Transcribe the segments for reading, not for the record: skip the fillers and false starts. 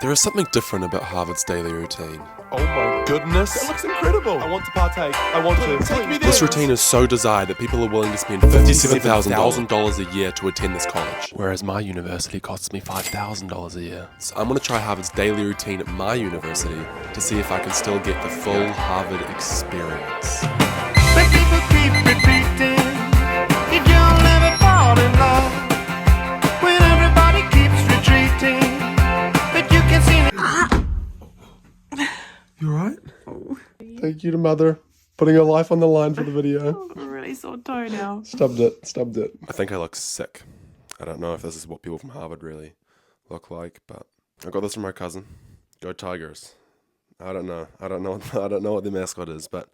There is something different about Harvard's daily routine. Oh my goodness, it looks incredible. I want to partake. I want to. Take me there. This routine is so desired that people are willing to spend $57,000 a year to attend this college, whereas my university costs me $5,000 a year. So I'm going to try Harvard's daily routine at my university to see if I can still get the full Harvard experience. But people keep repeating, if you'll never fall in love, when everybody keeps retreating, but you can see. You alright? Thank you to Mother, putting her life on the line for the video. I'm really sore toe now. Stubbed it. I think I look sick. I don't know if this is what people from Harvard really look like, but I got this from my cousin. Go Tigers. I don't know what the mascot is, but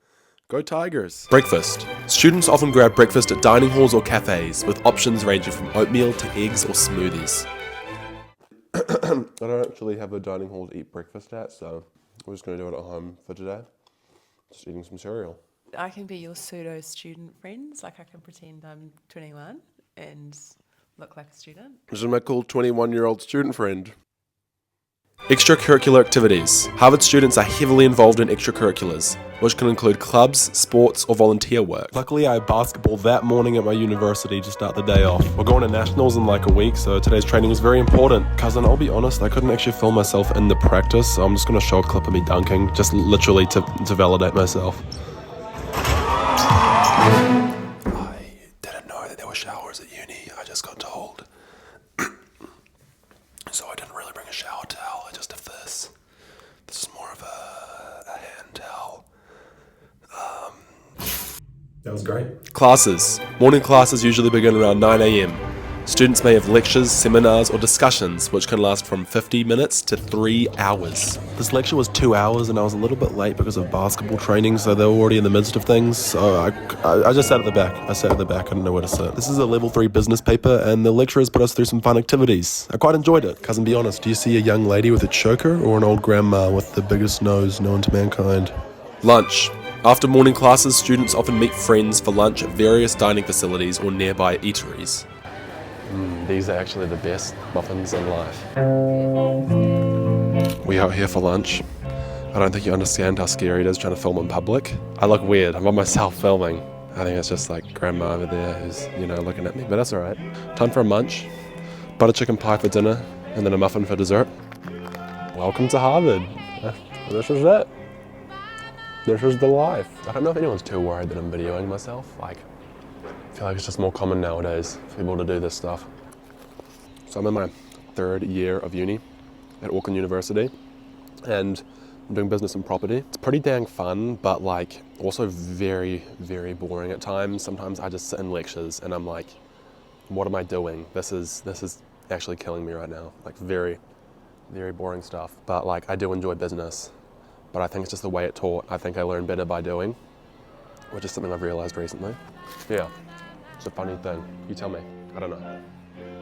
go Tigers. Breakfast. Students often grab breakfast at dining halls or cafes, with options ranging from oatmeal to eggs or smoothies. I don't actually have a dining hall to eat breakfast at, so we're just going to do it at home for today. Just eating some cereal. I can be your pseudo student friends. Like I can pretend I'm 21 and look like a student. This is my cool 21-year-old student friend. Extracurricular activities. Harvard students are heavily involved in extracurriculars, which can include clubs, sports, or volunteer work. Luckily, I had basketball that morning at my university to start the day off. We're going to nationals in like a week, so today's training was very important. Cousin, I'll be honest, I couldn't actually film myself in the practice, so I'm just going to show a clip of me dunking, just literally to validate myself. I didn't know that there were showers at uni. I just got told. So I didn't really bring a shower towel. I just have this. This is more of a hand towel. That was great. Classes. Morning classes usually begin around 9 a.m. Students may have lectures, seminars, or discussions, which can last from 50 minutes to 3 hours. This lecture was 2 hours, and I was a little bit late because of basketball training, so they were already in the midst of things. So I just sat at the back. I didn't know where to sit. This is a level 3 business paper, and the lecturers put us through some fun activities. I quite enjoyed it. Cousin, be honest, do you see a young lady with a choker or an old grandma with the biggest nose known to mankind? Lunch. After morning classes, students often meet friends for lunch at various dining facilities or nearby eateries. These are actually the best muffins in life. We out here for lunch. I don't think you understand how scary it is trying to film in public. I look weird. I'm on myself filming. I think it's just like grandma over there who's, looking at me, but that's alright. Time for a munch. Butter chicken pie for dinner, and then a muffin for dessert. Welcome to Harvard. This is it. This is the life. I don't know if anyone's too worried that I'm videoing myself. I feel like it's just more common nowadays for people to do this stuff. So I'm in my 3rd year of uni at Auckland University, and I'm doing business and property. It's pretty dang fun, but also very, very boring at times. Sometimes I just sit in lectures and I'm like, what am I doing? This is actually killing me right now. Very, very boring stuff. But I do enjoy business, but I think it's just the way it's taught. I think I learn better by doing, which is something I've realized recently. Yeah, it's a funny thing. You tell me. I don't know.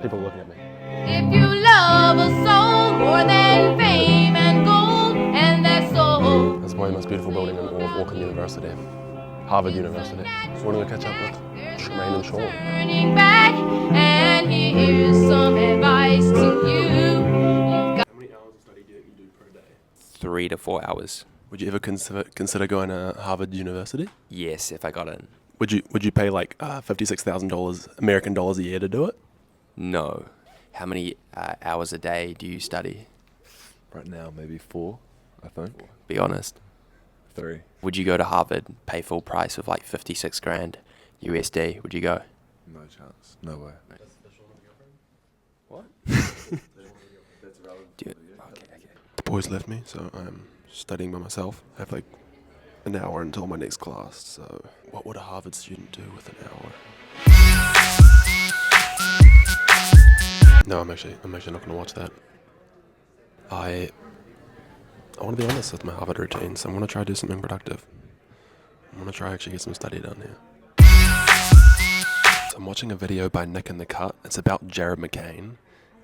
People are looking at me. If you love a soul more than fame and gold and that soul. That's probably the most beautiful building in all of Auckland University. Harvard University. So we're going to catch up with Tremaine and Sean. Turning back, and here's some advice to you. How many hours of study do you do per day? 3 to 4 hours. Would you ever consider going to Harvard University? Yes, if I got in. Would you pay $56,000 American dollars a year to do it? No. How many hours a day do you study? Right now, maybe 4, I think. Be honest. 3. Would you go to Harvard, pay full price of 56 grand USD? Would you go? No chance. No way. What? Okay. The boys left me, so I'm studying by myself. I have an hour until my next class, so what would a Harvard student do with an hour? No, I'm actually not going to watch that. I want to be honest with my Harvard routine, so I'm going to try to do something productive. I'm going to try actually get some study done here. So I'm watching a video by Nick in the Cut. It's about Jared McCain,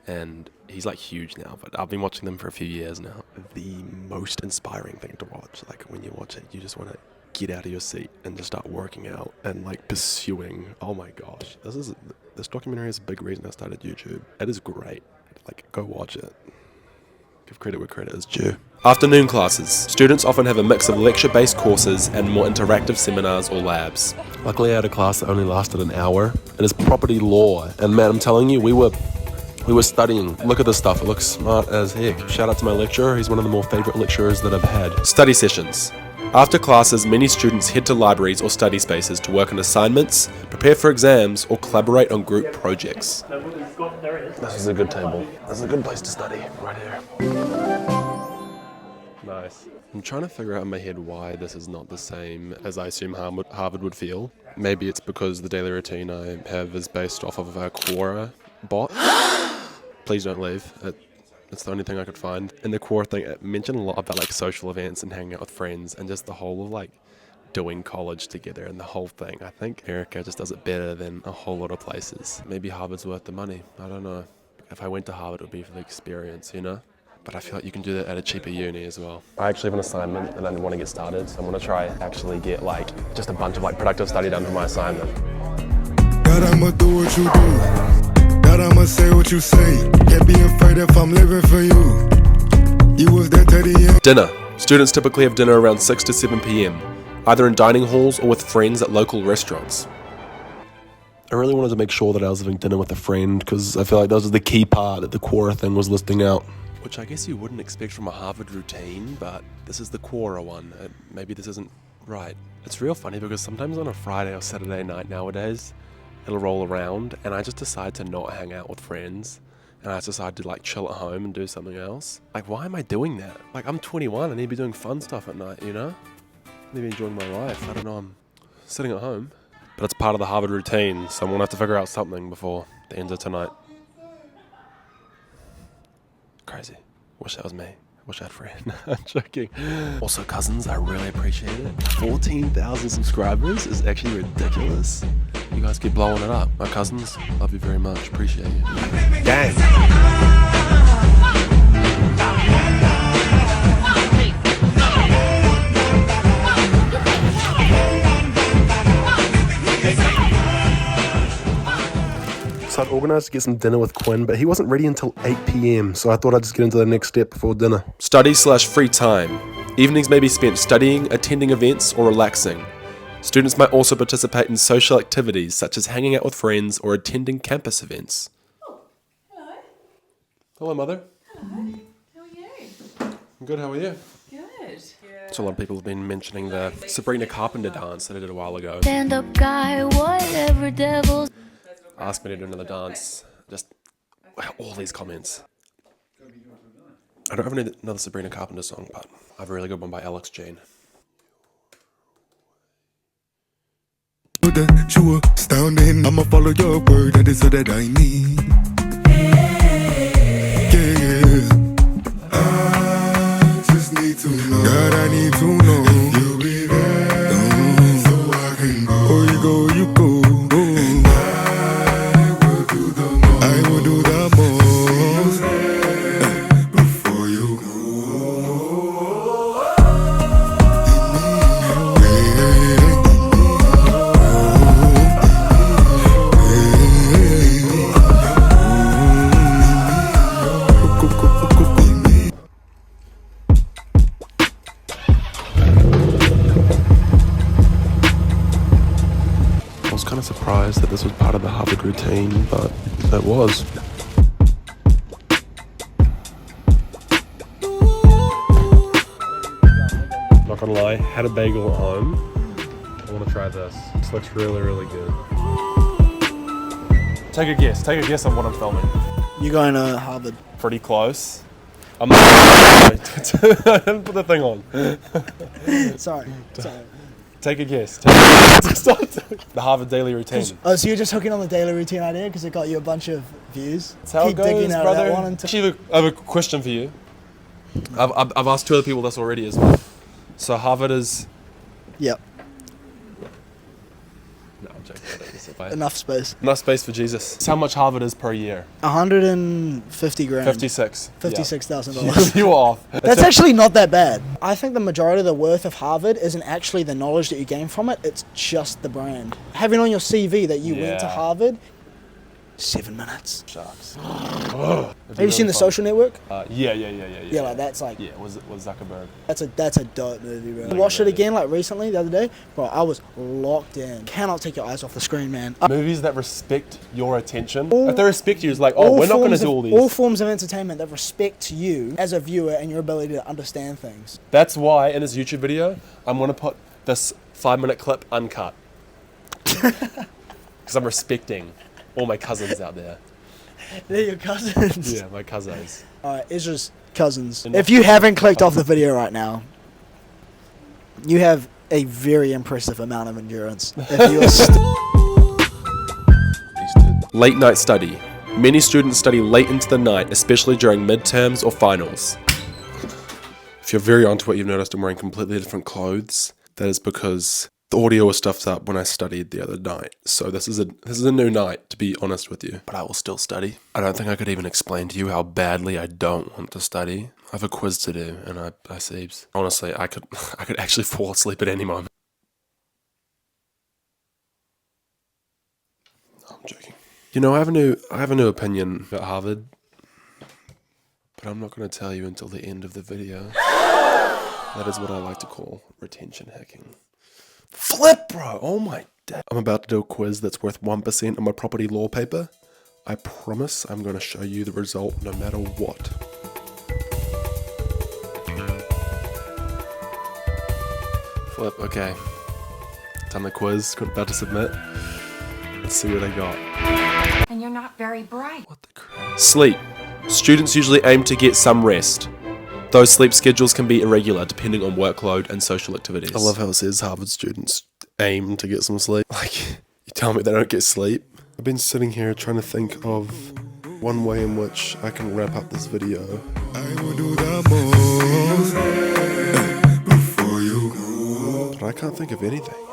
and he's huge now, but I've been watching them for a few years now. The most inspiring thing to watch. When you watch it, you just want to get out of your seat and just start working out and pursuing. Oh my gosh, this documentary is a big reason I started YouTube. It is great. Go watch it. Give credit where credit is due. Afternoon classes. Students often have a mix of lecture-based courses and more interactive seminars or labs. Luckily I had a class that only lasted an hour. It is property law, and man, I'm telling you, we were studying. Look at this stuff, it looks smart as heck. Shout out to my lecturer, he's one of the more favourite lecturers that I've had. Study sessions. After classes, many students head to libraries or study spaces to work on assignments, prepare for exams, or collaborate on group projects. This is a good table. This is a good place to study, right here. Nice. I'm trying to figure out in my head why this is not the same as I assume Harvard would feel. Maybe it's because the daily routine I have is based off of a Quora bot. Please don't leave. It's the only thing I could find. And the Quora thing, it mentioned a lot about like social events and hanging out with friends and just the whole of like doing college together and the whole thing. I think America just does it better than a whole lot of places. Maybe Harvard's worth the money. I don't know. If I went to Harvard, it would be for the experience, you know? But I feel like you can do that at a cheaper uni as well. I actually have an assignment and I want to get started, so I'm going to try actually get like just a bunch of like productive study done for my assignment. God, I'ma do what you do. God, I'ma say what you say. Can't be afraid if I'm living for you. You was there to the end. Dinner. Students typically have dinner around 6 to 7 p.m, either in dining halls or with friends at local restaurants. I really wanted to make sure that I was having dinner with a friend because I feel like that was the key part that the Quora thing was listing out. Which I guess you wouldn't expect from a Harvard routine, but this is the Quora one. Maybe this isn't right. It's real funny because sometimes on a Friday or Saturday night nowadays, it'll roll around and I just decide to not hang out with friends and I just decide to like chill at home and do something else. Like, why am I doing that? Like, I'm 21, I need to be doing fun stuff at night, you know? I need to be enjoying my life. I don't know, I'm sitting at home. But it's part of the Harvard routine, so I'm gonna have to figure out something before the end of tonight. Crazy. Wish that was me. Wish I had a friend. I'm joking. Also, cousins, I really appreciate it. 14,000 subscribers is actually ridiculous. You guys keep blowing it up. My cousins, love you very much. Appreciate you. Gang! So I'd organised to get some dinner with Quinn, but he wasn't ready until 8 p.m, so I thought I'd just get into the next step before dinner. Study/free time. Evenings may be spent studying, attending events, or relaxing. Students might also participate in social activities such as hanging out with friends or attending campus events. Oh, hello. Hello, Mother. Hello. How are you? I'm good, how are you? Good. So a lot of people have been mentioning the Sabrina Carpenter dance that I did a while ago. Stand up guy, whatever devils. Asked me to do another dance. Just all these comments. I don't have another Sabrina Carpenter song, but I have a really good one by Alex Jean. That you were astounding. I'ma follow your word, that is all that I need. Yeah. I just need to know. God, I need to know. You'll be there, so I can go. Oh, you go, you go. And I will do the most. I will do the most. Before you go. I was kind of surprised that this was part of the Harvard routine, but it was. Not gonna lie, had a bagel at home. I want to try this. This looks really, really good. Take a guess on what I'm filming. You're going to Harvard. Pretty close. I'm not I didn't put the thing on. Sorry. Take a guess. Stop. The Harvard daily routine. Oh, so you're just hooking on the daily routine idea because it got you a bunch of views? That's how Keep it goes, digging out brother. that one until... Actually, I have a question for you. I've asked two other people this already as well. So Harvard is... Yep. No, I'm joking. I don't guess it. Enough space. Enough space for Jesus. That's how much Harvard is per year. 150 grand. 56. $56,000. You were off. That's actually not that bad. I think the majority of the worth of Harvard isn't actually the knowledge that you gain from it, it's just the brand. Having on your CV that you went to Yeah. Harvard, 7 minutes. Sharks. Have you seen The Social Network? Yeah. Yeah, like that's like Yeah, was Zuckerberg. that's a dope movie, bro. I watched it again like recently the other day, bro. I was locked in. Cannot take your eyes off the screen, man. Movies that respect your attention. If they respect you, it's like, oh, we're not going to do all these. All forms of entertainment that respect you as a viewer and your ability to understand things. That's why in this YouTube video, I'm going to put this 5-minute clip uncut. Because I'm respecting all my cousins out there. They're your cousins. Yeah, my cousins. Alright, Ezra's cousins. If you haven't clicked off the video right now, you have a very impressive amount of endurance. If you are Late night study. Many students study late into the night, especially during midterms or finals. If you're very onto it, you've noticed I'm wearing completely different clothes. That is because the audio was stuffed up when I studied the other night. So this is a new night, to be honest with you. But I will still study. I don't think I could even explain to you how badly I don't want to study. I have a quiz to do, and I seeps. Honestly, I could actually fall asleep at any moment. No, I'm joking. You know, I have a new opinion about Harvard, but I'm not going to tell you until the end of the video. That is what I like to call retention hacking. Flip, bro! Oh my day. I'm about to do a quiz that's worth 1% on my property law paper. I promise I'm going to show you the result no matter what. Flip, okay. Done the quiz, about to submit. Let's see what I got. And you're not very bright. What the crap? Sleep. Students usually aim to get some rest. Those sleep schedules can be irregular depending on workload and social activities. I love how it says Harvard students aim to get some sleep. Like, you tell me they don't get sleep? I've been sitting here trying to think of one way in which I can wrap up this video. I will do the most before you go. But I can't think of anything.